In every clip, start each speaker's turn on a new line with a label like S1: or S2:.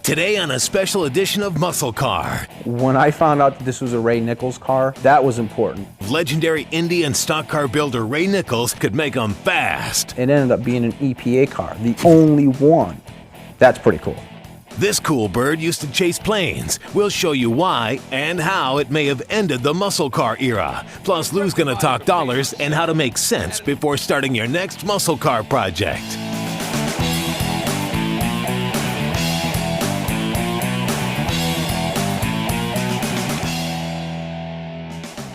S1: Today on a special edition of MuscleCar.
S2: When I found out that this was a Ray Nichels car, that was important.
S1: Legendary Indy and stock car builder Ray Nichels could make them fast.
S2: It ended up being an EPA car, the only one. That's pretty cool.
S1: This cool bird used to chase planes. We'll show you why and how it may have ended the muscle car era. Plus, Lou's gonna talk dollars and how to make sense before starting your next muscle car project.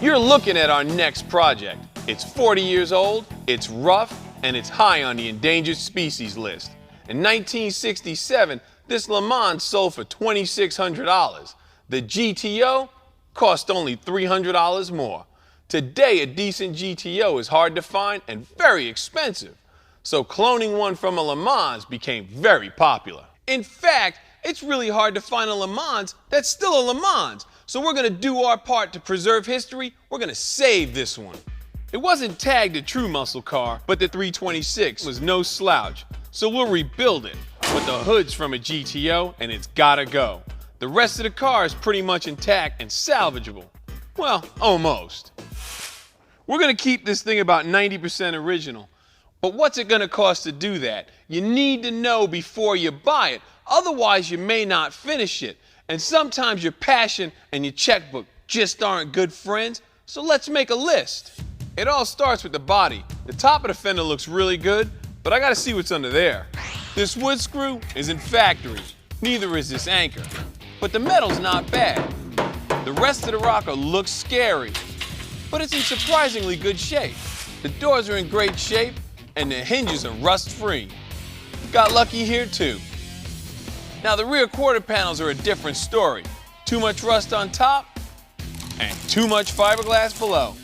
S3: You're looking at our next project. It's 40 years old, it's rough, and it's high on the endangered species list. In 1967, this LeMans sold for $2,600. The GTO cost only $300 more. Today, a decent GTO is hard to find and very expensive. So cloning one from a LeMans became very popular. In fact, it's really hard to find a LeMans that's still a LeMans. So we're gonna do our part to preserve history. We're gonna save this one. It wasn't tagged a true muscle car, but the 326 was no slouch. So we'll rebuild it. But the hood's from a GTO and it's gotta go. The rest of the car is pretty much intact and salvageable. Well, almost. We're gonna keep this thing about 90% original. But what's it gonna cost to do that? You need to know before you buy it. Otherwise, you may not finish it. And sometimes your passion and your checkbook just aren't good friends. So let's make a list. It all starts with the body. The top of the fender looks really good, but I gotta see what's under there. This wood screw isn't factory, neither is this anchor. But the metal's not bad. The rest of the rocker looks scary, but it's in surprisingly good shape. The doors are in great shape, and the hinges are rust-free. Got lucky here too. Now the rear quarter panels are a different story. Too much rust on top, and too much fiberglass below.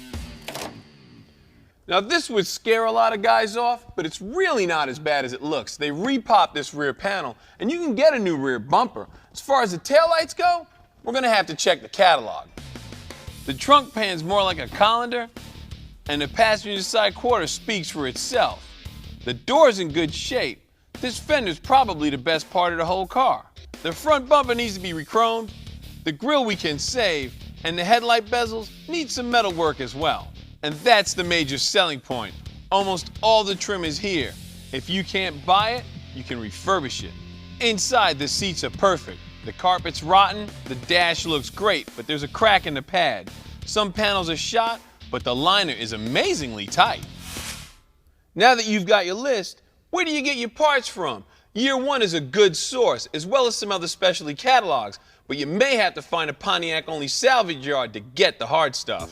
S3: Now this would scare a lot of guys off, but it's really not as bad as it looks. They repop this rear panel, and you can get a new rear bumper. As far as the taillights go, we're gonna have to check the catalog. The trunk pan's more like a colander, and the passenger side quarter speaks for itself. The door's in good shape. This fender's probably the best part of the whole car. The front bumper needs to be re-chromed, the grille we can save, and the headlight bezels need some metal work as well. And that's the major selling point. Almost all the trim is here. If you can't buy it, you can refurbish it. Inside, the seats are perfect. The carpet's rotten, the dash looks great, but there's a crack in the pad. Some panels are shot, but the liner is amazingly tight. Now that you've got your list, where do you get your parts from? YearOne is a good source, as well as some other specialty catalogs, but you may have to find a Pontiac-only salvage yard to get the hard stuff.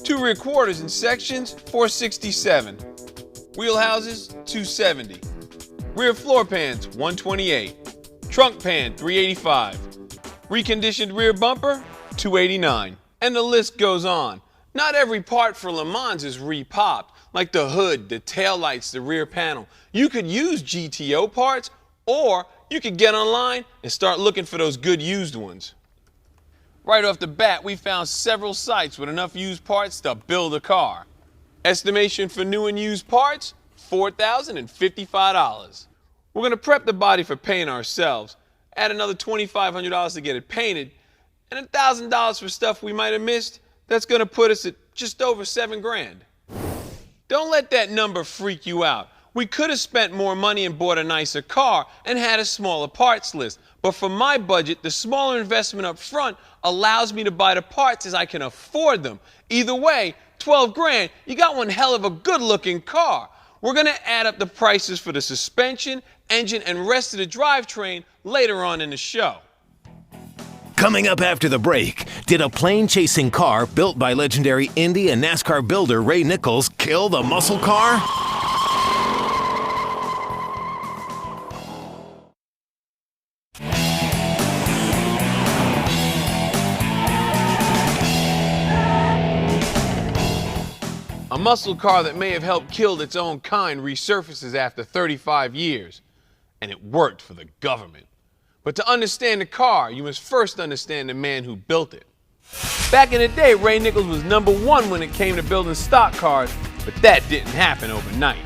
S3: 2 rear quarters in sections, $467. Wheel houses, $270. Rear floor pans, $128. Trunk pan, $385. Reconditioned rear bumper, $289. And the list goes on. Not every part for LeMans is repopped, like the hood, the taillights, the rear panel. You could use GTO parts, or you could get online and start looking for those good used ones. Right off the bat, we found several sites with enough used parts to build a car. Estimation for new and used parts, $4,055. We're gonna prep the body for paint ourselves, add another $2,500 to get it painted, and $1,000 for stuff we might have missed. That's gonna put us at just over $7 grand. Don't let that number freak you out. We could have spent more money and bought a nicer car and had a smaller parts list. But for my budget, the smaller investment up front allows me to buy the parts as I can afford them. Either way, 12 grand, you got one hell of a good looking car. We're gonna add up the prices for the suspension, engine, and rest of the drivetrain later on in the show.
S1: Coming up after the break, did a plane-chasing car built by legendary Indy and NASCAR builder Ray Nichels kill the muscle car?
S3: A muscle car that may have helped kill its own kind resurfaces after 35 years, and it worked for the government. But to understand the car, you must first understand the man who built it. Back in the day, Ray Nichels was #1 when it came to building stock cars, but that didn't happen overnight.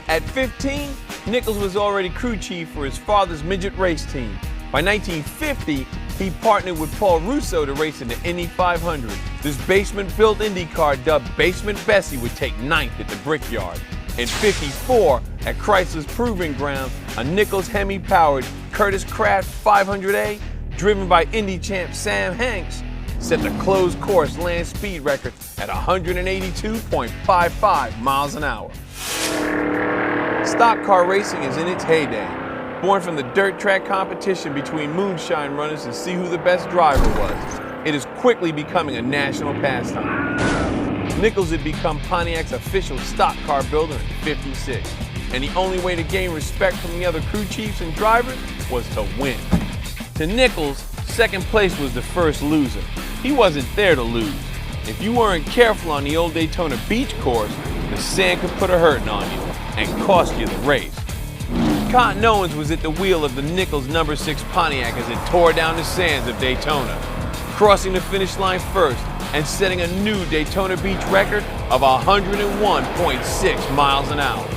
S3: At 15, Nichels was already crew chief for his father's midget race team. By 1950, he partnered with Paul Russo to race in the Indy 500. This basement-built Indy car, dubbed Basement Bessie, would take ninth at the Brickyard. In '54, at Chrysler's Proving Ground, a Nichels Hemi-powered Curtis Craft 500A, driven by Indy champ Sam Hanks, set the closed course land speed record at 182.55 miles an hour. Stock car racing is in its heyday. Born from the dirt track competition between moonshine runners to see who the best driver was, it is quickly becoming a national pastime. Nichels had become Pontiac's official stock car builder in '56, and the only way to gain respect from the other crew chiefs and drivers was to win. To Nichels, second place was the first loser. He wasn't there to lose. If you weren't careful on the old Daytona Beach course, the sand could put a hurting on you and cost you the race. Cotton Owens was at the wheel of the Nichels No. 6 Pontiac as it tore down the sands of Daytona, crossing the finish line first and setting a new Daytona Beach record of 101.6 miles an hour.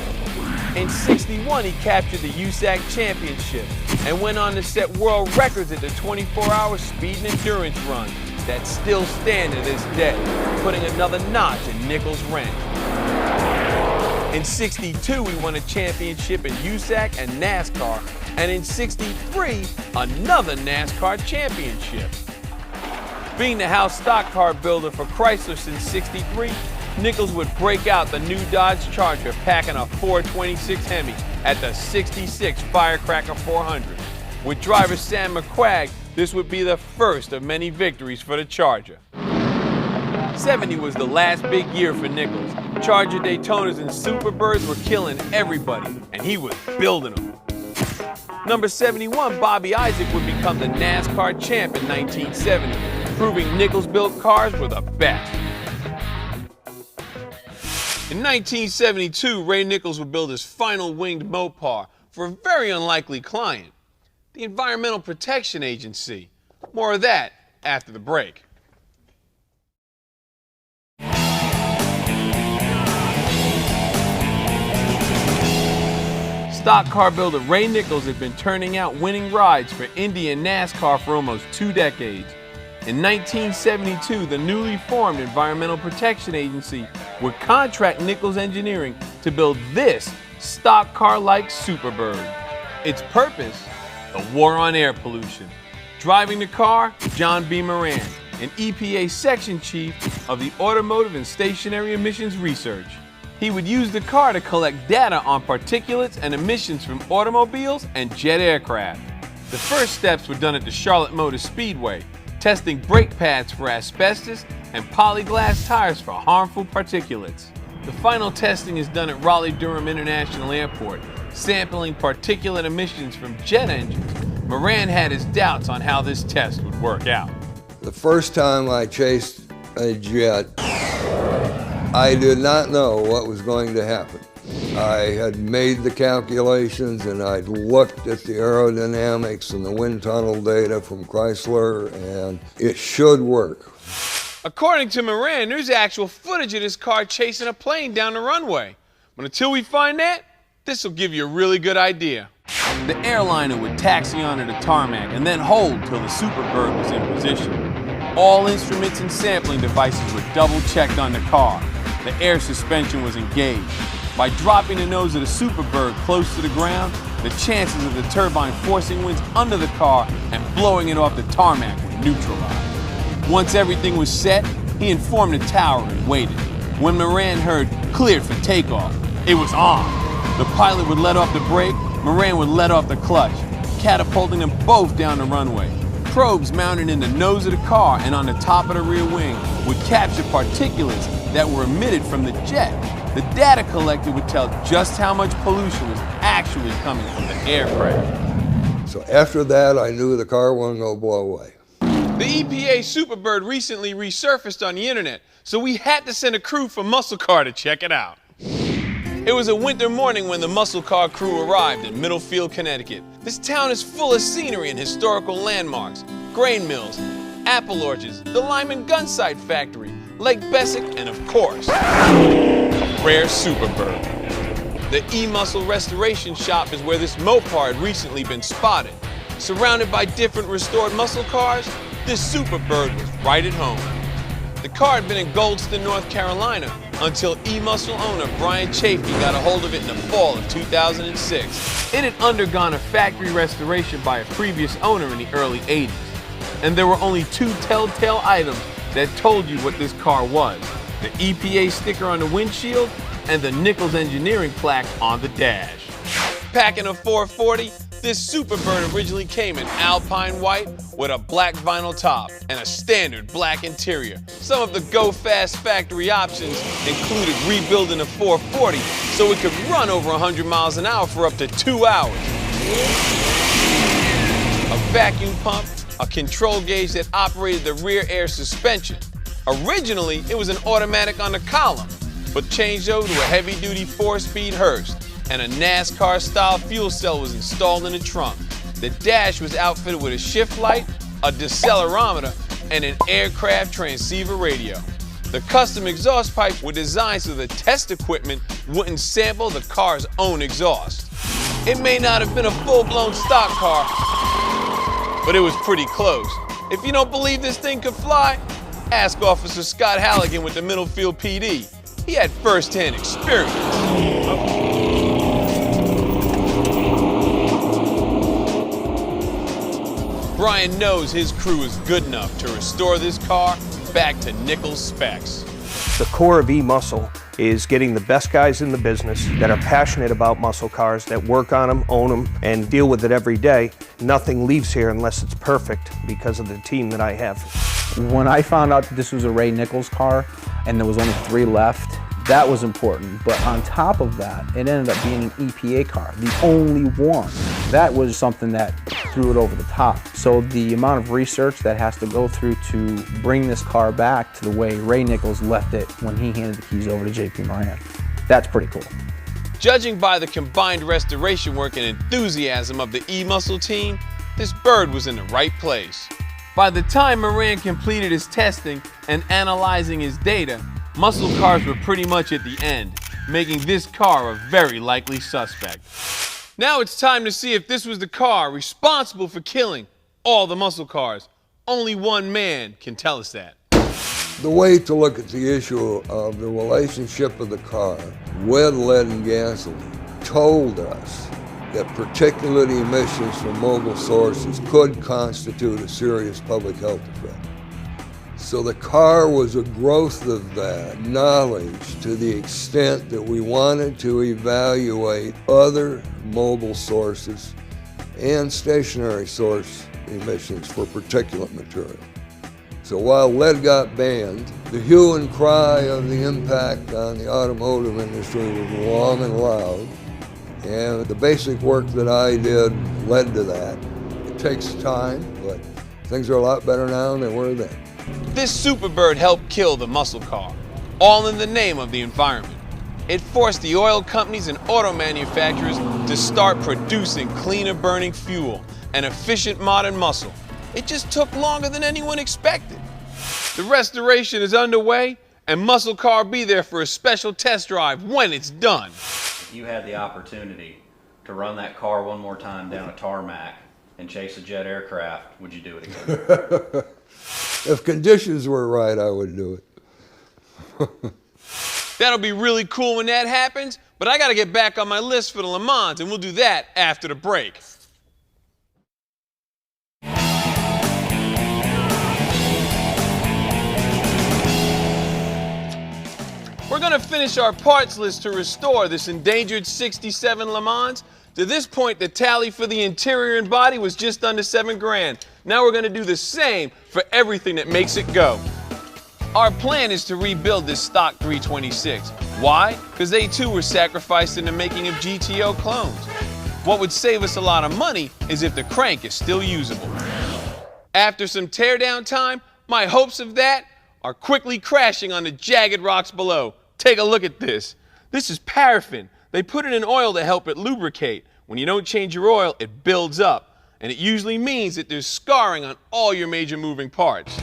S3: In '61, he captured the USAC championship and went on to set world records at the 24-hour speed and endurance run that still stand to this day, putting another notch in Nichels' rank. In '62, he won a championship in USAC and NASCAR, and in '63, another NASCAR championship. Being the house stock car builder for Chrysler since '63, Nichels would break out the new Dodge Charger packing a 426 Hemi at the '66 Firecracker 400. With driver Sam McQuagg, this would be the first of many victories for the Charger. '70 was the last big year for Nichels. Charger Daytonas and Superbirds were killing everybody, and he was building them. Number 71, Bobby Isaac, would become the NASCAR champ in 1970, proving Nichels-built cars were the best. In 1972, Ray Nichels would build his final winged Mopar for a very unlikely client, the Environmental Protection Agency. More of that after the break. Stock car builder Ray Nichels had been turning out winning rides for Indy and NASCAR for almost 2 decades. In 1972, the newly formed Environmental Protection Agency would contract Nichels Engineering to build this stock car-like Superbird. Its purpose? The war on air pollution. Driving the car, John B. Moran, an EPA section chief of the Automotive and Stationary Emissions Research. He would use the car to collect data on particulates and emissions from automobiles and jet aircraft. The first steps were done at the Charlotte Motor Speedway, testing brake pads for asbestos and polyglass tires for harmful particulates. The final testing is done at Raleigh-Durham International Airport, sampling particulate emissions from jet engines. Moran had his doubts on how this test would work out.
S4: The first time I chased a jet, I did not know what was going to happen. I had made the calculations and I'd looked at the aerodynamics and the wind tunnel data from Chrysler, and it should work.
S3: According to Moran, there's actual footage of this car chasing a plane down the runway. But until we find that, this will give you a really good idea. The airliner would taxi onto the tarmac and then hold till the Superbird was in position. All instruments and sampling devices were double-checked on the car. The air suspension was engaged. By dropping the nose of the Superbird close to the ground, the chances of the turbine forcing winds under the car and blowing it off the tarmac were neutralized. Once everything was set, he informed the tower and waited. When Moran heard "cleared for takeoff," it was on. The pilot would let off the brake, Moran would let off the clutch, catapulting them both down the runway. Probes mounted in the nose of the car and on the top of the rear wing would capture particulates that were emitted from the jet. The data collected would tell just how much pollution was actually coming from the aircraft.
S4: So after that, I knew the car wasn't going to blow away.
S3: The EPA Superbird recently resurfaced on the internet, so we had to send a crew from MuscleCar to check it out. It was a winter morning when the MuscleCar crew arrived in Middlefield, Connecticut. This town is full of scenery and historical landmarks, grain mills, apple orchards, the Lyman Gunsight Factory, Lake Bessick, and of course, a rare Superbird. The E-Muscle Restoration Shop is where this Mopar had recently been spotted. Surrounded by different restored muscle cars, this Superbird was right at home. The car had been in Goldston, North Carolina, until E-Muscle owner Brian Chafee got a hold of it in the fall of 2006. It had undergone a factory restoration by a previous owner in the early 80s. And there were only two telltale items that told you what this car was: the EPA sticker on the windshield and the Nichels engineering plaque on the dash. Packing a 440, this Superbird originally came in Alpine white with a black vinyl top and a standard black interior. Some of the go-fast factory options included rebuilding a 440 so it could run over 100 miles an hour for up to 2 hours. A vacuum pump, a control gauge that operated the rear air suspension. Originally, it was an automatic on the column, but changed over to a heavy-duty 4-speed Hurst, and a NASCAR-style fuel cell was installed in the trunk. The dash was outfitted with a shift light, a decelerometer, and an aircraft transceiver radio. The custom exhaust pipes were designed so the test equipment wouldn't sample the car's own exhaust. It may not have been a full-blown stock car, but it was pretty close. If you don't believe this thing could fly, ask Officer Scott Halligan with the Middlefield PD. He had first-hand experience. Brian knows his crew is good enough to restore this car back to Nichels specs.
S5: The core of E-Muscle is getting the best guys in the business that are passionate about muscle cars, that work on them, own them, and deal with it every day. Nothing leaves here unless it's perfect because of the team that I have.
S2: When I found out that this was a Ray Nichels car and there was only 3 left, that was important. But on top of that, it ended up being an EPA car, the only one. That was something that threw it over the top. So the amount of research that has to go through to bring this car back to the way Ray Nichels left it when he handed the keys over to JP Moran, that's pretty cool.
S3: Judging by the combined restoration work and enthusiasm of the E-Muscle team, this bird was in the right place. By the time Moran completed his testing and analyzing his data, muscle cars were pretty much at the end, making this car a very likely suspect. Now it's time to see if this was the car responsible for killing all the muscle cars. Only one man can tell us that.
S4: The way to look at the issue of the relationship of the car with lead and gasoline told us that particulate emissions from mobile sources could constitute a serious public health threat. So the car was a growth of that knowledge to the extent that we wanted to evaluate other mobile sources and stationary source emissions for particulate material. So while lead got banned, the hue and cry of the impact on the automotive industry was long and loud, and the basic work that I did led to that. It takes time, but things are a lot better now than they were then.
S3: This Superbird helped kill the muscle car, all in the name of the environment. It forced the oil companies and auto manufacturers to start producing cleaner burning fuel and efficient modern muscle. It just took longer than anyone expected. The restoration is underway, and MuscleCar will be there for a special test drive when it's done.
S6: If you had the opportunity to run that car one more time down a tarmac and chase a jet aircraft, would you do it again?
S4: If conditions were right, I would do it.
S3: That'll be really cool when that happens, but I gotta get back on my list for the Le Mans, and we'll do that after the break. We're gonna finish our parts list to restore this endangered 67 Le Mans. To this point, the tally for the interior and body was just under $7 grand. Now we're gonna do the same for everything that makes it go. Our plan is to rebuild this stock 326. Why? Because they too were sacrificed in the making of GTO clones. What would save us a lot of money is if the crank is still usable. After some teardown time, my hopes of that are quickly crashing on the jagged rocks below. Take a look at this. This is paraffin. They put it in oil to help it lubricate. When you don't change your oil, it builds up. And it usually means that there's scarring on all your major moving parts.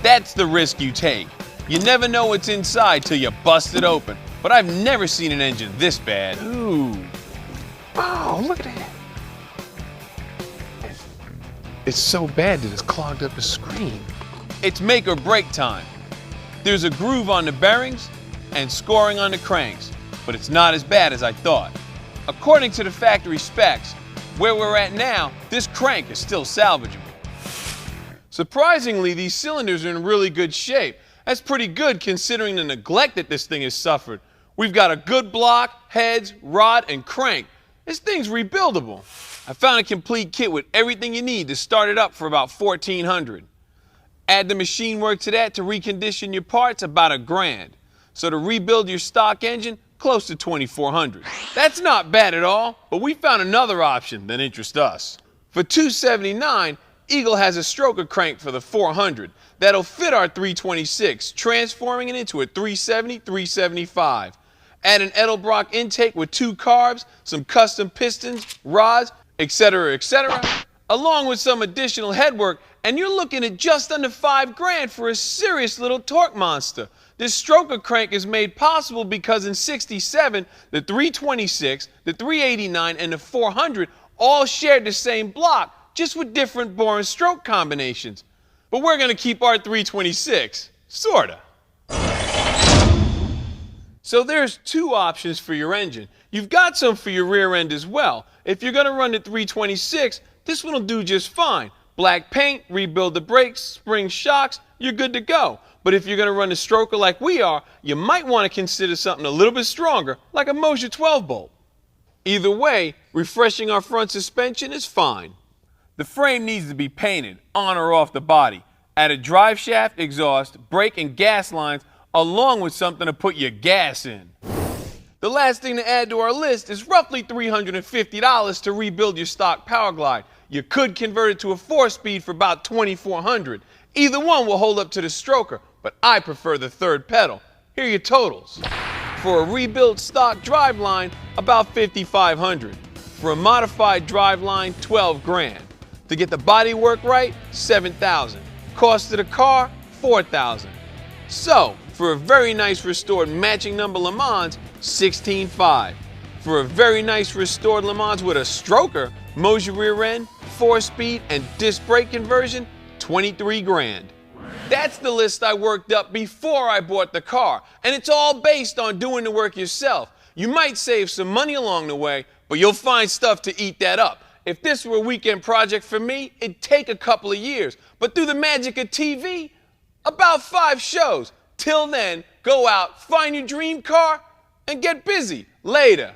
S3: That's the risk you take. You never know what's inside till you bust it open. But I've never seen an engine this bad. Ooh. Oh, look at that. It's so bad that it's clogged up the screen. It's make or break time. There's a groove on the bearings and scoring on the cranks, but it's not as bad as I thought. According to the factory specs, where we're at now, this crank is still salvageable. Surprisingly, these cylinders are in really good shape. That's pretty good considering the neglect that this thing has suffered. We've got a good block, heads, rod, and crank. This thing's rebuildable. I found a complete kit with everything you need to start it up for about $1,400. Add the machine work to that to recondition your parts, about $1,000. So to rebuild your stock engine, close to $2,400. That's not bad at all, but we found another option that interests us. For $279, Eagle has a stroker crank for the 400 that'll fit our 326, transforming it into a 370, 375. Add an Edelbrock intake with 2 carbs, some custom pistons, rods, etc., along with some additional headwork, and you're looking at just under $5,000 for a serious little torque monster. This stroker crank is made possible because in '67, the 326, the 389, and the 400 all shared the same block, just with different bore and stroke combinations. But we're going to keep our 326, sorta. So there's 2 options for your engine. You've got some for your rear end as well. If you're going to run the 326, this one will do just fine. Black paint, rebuild the brakes, spring shocks, you're good to go. But if you're going to run the stroker like we are, you might want to consider something a little bit stronger, like a Moser 12-bolt. Either way, refreshing our front suspension is fine. The frame needs to be painted, on or off the body. Add a drive shaft, exhaust, brake, and gas lines, along with something to put your gas in. The last thing to add to our list is roughly $350 to rebuild your stock Powerglide. You could convert it to a 4-speed for about $2,400. Either one will hold up to the stroker, but I prefer the third pedal. Here are your totals. For a rebuilt stock driveline, about $5,500. For a modified driveline, $12,000. To get the body work right, $7,000. Cost of the car, $4,000. So, for a very nice restored matching number Le Mans, $16,500. For a very nice restored Le Mans with a stroker, Moser rear end, 4-speed, and disc brake conversion, $23,000. That's the list I worked up before I bought the car, and it's all based on doing the work yourself. You might save some money along the way, but you'll find stuff to eat that up. If this were a weekend project for me, it'd take a couple of years, but through the magic of TV, about 5 shows. Till then, go out, find your dream car, and get busy. Later.